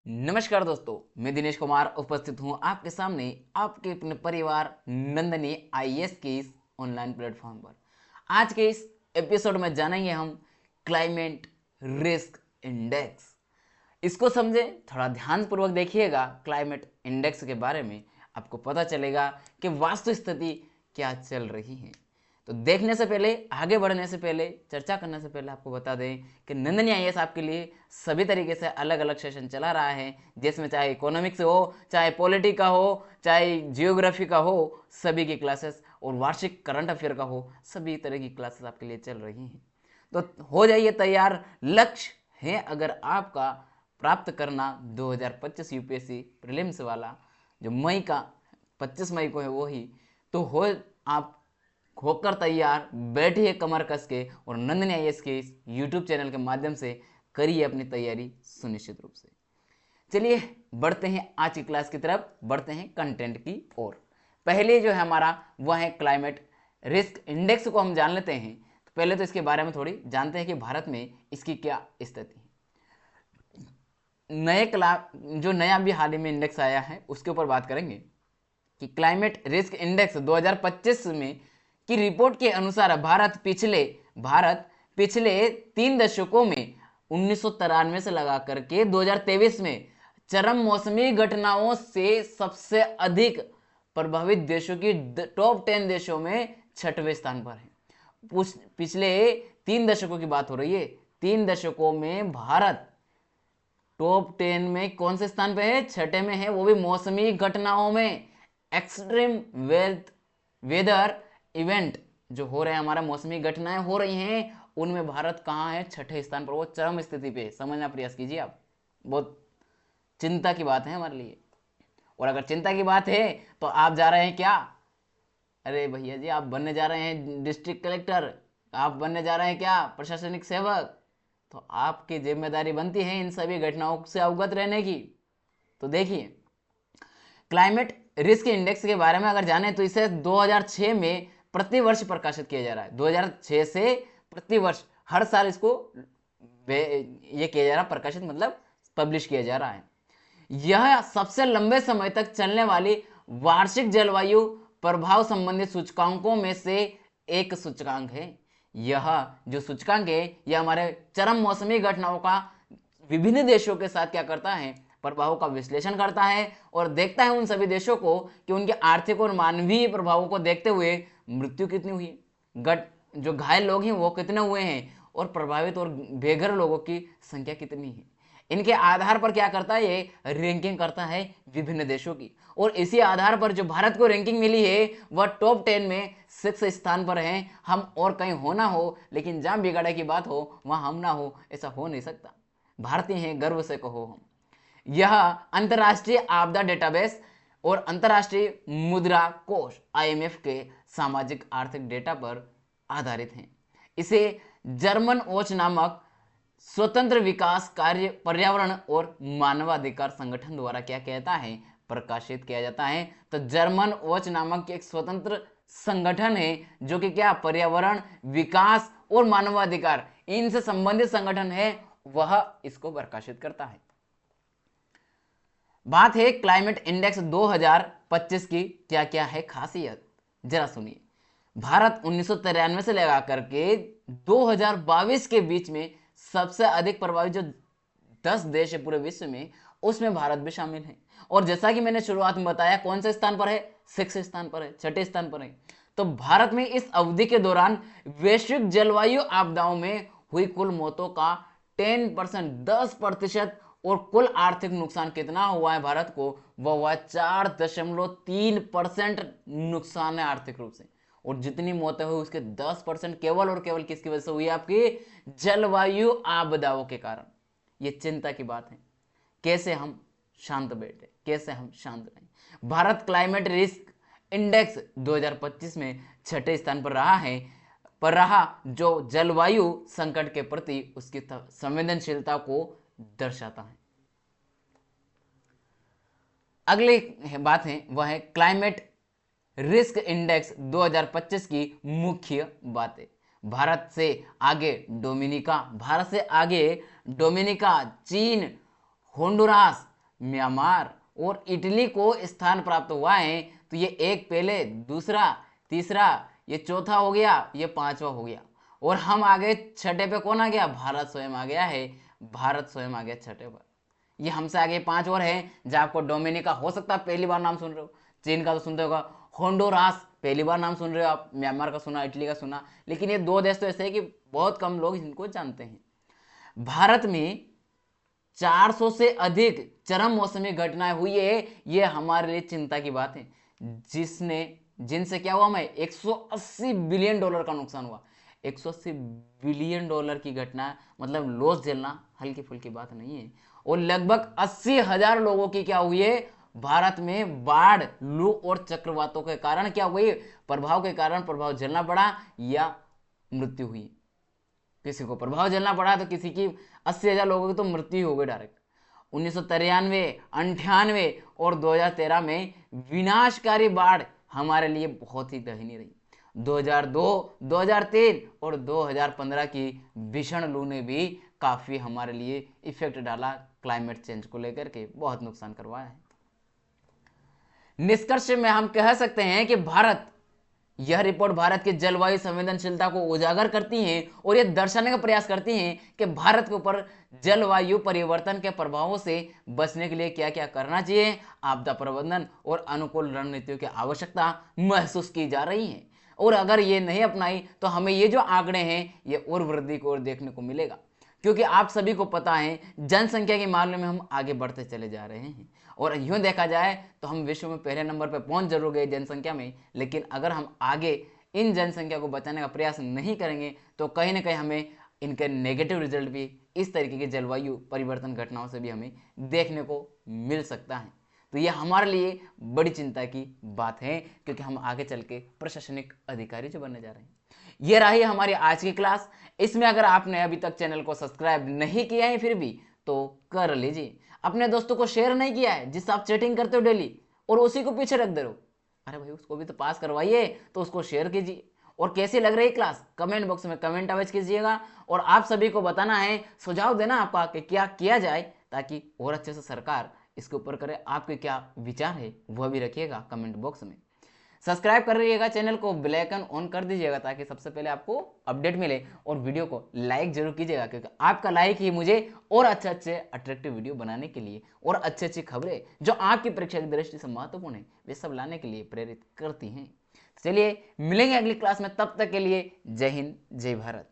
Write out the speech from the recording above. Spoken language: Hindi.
नमस्कार दोस्तों, मैं दिनेश कुमार उपस्थित हूं आपके सामने आपके अपने परिवार नंदनी आईएएस के इस ऑनलाइन प्लेटफॉर्म पर। आज के इस एपिसोड में जानेंगे हम क्लाइमेट रिस्क इंडेक्स। इसको समझें, थोड़ा ध्यानपूर्वक देखिएगा। क्लाइमेट इंडेक्स के बारे में आपको पता चलेगा कि वास्तु स्थिति क्या चल रही है। तो देखने से पहले, आगे बढ़ने से पहले, चर्चा करने से पहले आपको बता दें कि नंदनी आईएएस आपके लिए सभी तरीके से अलग अलग सेशन चला रहा है, जिसमें चाहे इकोनॉमिक्स हो, चाहे पॉलिटी का हो, चाहे जियोग्राफी का हो, सभी की क्लासेस, और वार्षिक करंट अफेयर का हो, सभी तरह की क्लासेस आपके लिए चल रही हैं। तो हो जाइए तैयार। लक्ष्य है अगर आपका प्राप्त करना 2025 यूपीएससी प्रीलिम्स वाला, जो मई का 25 मई को है वही, तो हो आप होकर तैयार, बैठिए कमर कस के और नंदनी आईएएस के इस यूट्यूब चैनल के माध्यम से करिए अपनी तैयारी सुनिश्चित रूप से। चलिए बढ़ते हैं आज की क्लास की तरफ, बढ़ते हैं कंटेंट की ओर। पहले जो है हमारा वह है क्लाइमेट रिस्क इंडेक्स को हम जान लेते हैं। तो पहले तो इसके बारे में थोड़ी जानते हैं कि भारत में इसकी क्या स्थिति है। जो नया भी हाल ही में इंडेक्स आया है उसके ऊपर बात करेंगे कि क्लाइमेट रिस्क इंडेक्स 2025 में की रिपोर्ट के अनुसार भारत पिछले 3 दशकों में 1993 से लगा करके 2023 में चरम मौसमी घटनाओं से सबसे अधिक प्रभावित देशों की टॉप 10 देशों में 6वें स्थान पर है। पिछले 3 दशकों की बात हो रही है। 3 दशकों में भारत टॉप 10 में कौन से स्थान पे है? 6ठे में है, वो भी मौसमी घटनाओं में। एक्सट्रीम वेदर इवेंट जो हो रहे हैं, हमारा मौसमी घटनाएं हो रही हैं, उनमें भारत कहाँ है? 6ठे स्थान पर। वो चरम स्थिति पे, समझना प्रयास कीजिए आप। बहुत चिंता की बात है हमारे लिए। और अगर चिंता की बात है तो आप जा रहे हैं क्या? अरे भैया जी, आप बनने जा रहे हैं डिस्ट्रिक्ट कलेक्टर, आप बनने जा रहे हैं क्या प्रशासनिक सेवक? तो आपकी जिम्मेदारी बनती है इन सभी घटनाओं से अवगत रहने की। तो देखिए, क्लाइमेट रिस्क इंडेक्स के बारे में अगर जाने तो इसे 2006 में प्रतिवर्ष प्रकाशित किया जा रहा है। 2006 से प्रतिवर्ष हर साल इसको ये किया जा रहा है, प्रकाशित मतलब पब्लिश किया जा रहा है। यह सबसे लंबे समय तक चलने वाली वार्षिक जलवायु प्रभाव संबंधी सूचकांकों में से एक सूचकांक है। यह जो सूचकांक है, यह हमारे चरम मौसमी घटनाओं का विभिन्न देशों के साथ क्या करता है? प्रभावों का विश्लेषण करता है और देखता है उन सभी देशों को कि उनके आर्थिक और मानवीय प्रभावों को देखते हुए मृत्यु कितनी हुई है, जो घायल लोग हैं वो कितने हुए हैं, और प्रभावित और बेघर लोगों की संख्या कितनी है। इनके आधार पर क्या करता है? ये रैंकिंग करता है विभिन्न देशों की, और इसी आधार पर जो भारत को रैंकिंग मिली है वह टॉप 10 में 6 स्थान पर है। हम और कहीं हो ना हो, लेकिन जहां बिगाड़े की बात हो वहां हम ना हो, ऐसा हो नहीं सकता। भारतीय हैं, गर्व से कहो हम। यह अंतर्राष्ट्रीय आपदा डेटाबेस और अंतर्राष्ट्रीय मुद्रा कोष आईएमएफ के सामाजिक आर्थिक डेटा पर आधारित है। इसे जर्मन वॉच नामक स्वतंत्र विकास कार्य पर्यावरण और मानवाधिकार संगठन द्वारा क्या कहता है? प्रकाशित किया जाता है। तो जर्मन वॉच नामक एक स्वतंत्र संगठन है जो कि क्या, पर्यावरण, विकास और मानवाधिकार इनसे संबंधित संगठन है, वह इसको प्रकाशित करता है। बात है क्लाइमेट इंडेक्स 2025 की क्या क्या है खासियत, जरा सुनिए। भारत 1993 से लगा करके 2022 के बीच में सबसे अधिक प्रभावित जो 10 देश है पूरे विश्व में, उसमें भारत भी शामिल है। और जैसा कि मैंने शुरुआत में बताया, कौन से स्थान पर है? 6 स्थान पर है, 6ठे स्थान पर है। तो भारत में इस अवधि के दौरान वैश्विक जलवायु आपदाओं में हुई कुल मौतों का 10%, 10%, और कुल आर्थिक नुकसान कितना हुआ है भारत को? वह हुआ 4.3% नुकसान है आर्थिक रूप से। और जितनी मौतें हुई उसके 10% केवल और केवल किसकी वजह से हुई? आपकी जलवायु आपदाओं के कारण। ये चिंता की बात है। कैसे हम शांत बैठे, कैसे हम शांत रहें? भारत क्लाइमेट रिस्क इंडेक्स 2025 में 6ठे स्थान पर रहा, जो जलवायु संकट के प्रति उसकी संवेदनशीलता को दर्शाता है। अगली बात है वह है क्लाइमेट रिस्क इंडेक्स 2025 की मुख्य बातें। भारत से आगे डोमिनिका, चीन, होंडुरास, म्यांमार और इटली को स्थान प्राप्त हुआ है। तो ये एक पहले, दूसरा, तीसरा, ये चौथा हो गया, ये पांचवा हो गया, और हम आगे छठे पे कौन आ गया? भारत स्वयं आ गया है। भारत स्वयं आ गया छठे पर। ये हमसे आगे 5 और हैं, जहाँ आपको डोमिनिका हो सकता है पहली बार नाम सुन रहे हो, चीन का तो सुनते होगा, होंडुरास पहली बार नाम सुन रहे हो आप, म्यांमार का सुना, इटली का सुना, लेकिन ये 2 देश तो ऐसे हैं कि बहुत कम लोग इनको जानते हैं। भारत में 400 से अधिक चरम मौसमी घटनाएं हुई है। ये हमारे लिए चिंता की बात है, जिनसे क्या हुआ? हमें $180 बिलियन का नुकसान हुआ। $180 बिलियन की घटना, मतलब लॉस झेलना हल्की फुल्की बात नहीं है। और लगभग 80,000 लोगों की क्या हुई है? भारत में बाढ़, लू और चक्रवातों के कारण क्या हुई? प्रभाव के कारण प्रभाव झेलना पड़ा या मृत्यु हुई। किसी को प्रभाव झेलना पड़ा तो किसी की 80,000 लोगों की तो मृत्यु हो गई डायरेक्ट। 1993, 98 और 2013 में विनाशकारी बाढ़ हमारे लिए बहुत ही दयनीय रही। 2002, 2003 और 2015 की भीषण लू ने भी काफी हमारे लिए इफेक्ट डाला, क्लाइमेट चेंज को लेकर के बहुत नुकसान करवाया है। निष्कर्ष में हम कह सकते हैं कि यह रिपोर्ट भारत की जलवायु संवेदनशीलता को उजागर करती है और यह दर्शाने का प्रयास करती है कि भारत के ऊपर जलवायु परिवर्तन के प्रभावों से बचने के लिए क्या क्या करना चाहिए, आपदा प्रबंधन और अनुकूल रणनीतियों की आवश्यकता महसूस की जा रही है। और अगर ये नहीं अपनाई तो हमें ये जो आंकड़े हैं ये और वृद्धि को और देखने को मिलेगा, क्योंकि आप सभी को पता है जनसंख्या के मामले में हम आगे बढ़ते चले जा रहे हैं। और यूं देखा जाए तो हम विश्व में पहले नंबर पर पहुंच जरूर गए जनसंख्या में, लेकिन अगर हम आगे इन जनसंख्या को बचाने का प्रयास नहीं करेंगे तो कहीं ना कहीं हमें इनके नेगेटिव रिजल्ट भी इस तरीके की जलवायु परिवर्तन घटनाओं से भी हमें देखने को मिल सकता है। तो यह हमारे लिए बड़ी चिंता की बात है, क्योंकि हम आगे चल के प्रशासनिक अधिकारी जो बनने जा रहे हैं। यह रही हमारी आज की क्लास। इसमें अगर आपने अभी तक चैनल को सब्सक्राइब नहीं किया है फिर भी तो कर लीजिए। अपने दोस्तों को शेयर नहीं किया है जिससे आप चैटिंग करते हो डेली और उसी को पीछे रख दे रहे हो, अरे भाई उसको भी तो पास करवाइए, तो उसको शेयर कीजिए। और कैसी लग रही है क्लास कमेंट बॉक्स में कमेंट अवश्य कीजिएगा। और आप सभी को बताना है, सुझाव देना आपका कि क्या किया जाए ताकि और अच्छे से सरकार इसके ऊपर करे। आपके क्या विचार है वह भी रखिएगा कमेंट बॉक्स में। सब्सक्राइब कर रहिएगा चैनल को, बेल आइकन ऑन कर दीजिएगा ताकि सबसे पहले आपको अपडेट मिले। और वीडियो को लाइक जरूर कीजिएगा, क्योंकि आपका लाइक ही मुझे और अच्छे अट्रैक्टिव वीडियो बनाने के लिए और अच्छी खबरें जो आपकी परीक्षा की दृष्टि से महत्वपूर्ण है वे सब लाने के लिए प्रेरित करती हैं। चलिए मिलेंगे अगली क्लास में, तब तक के लिए जय हिंद, जय भारत।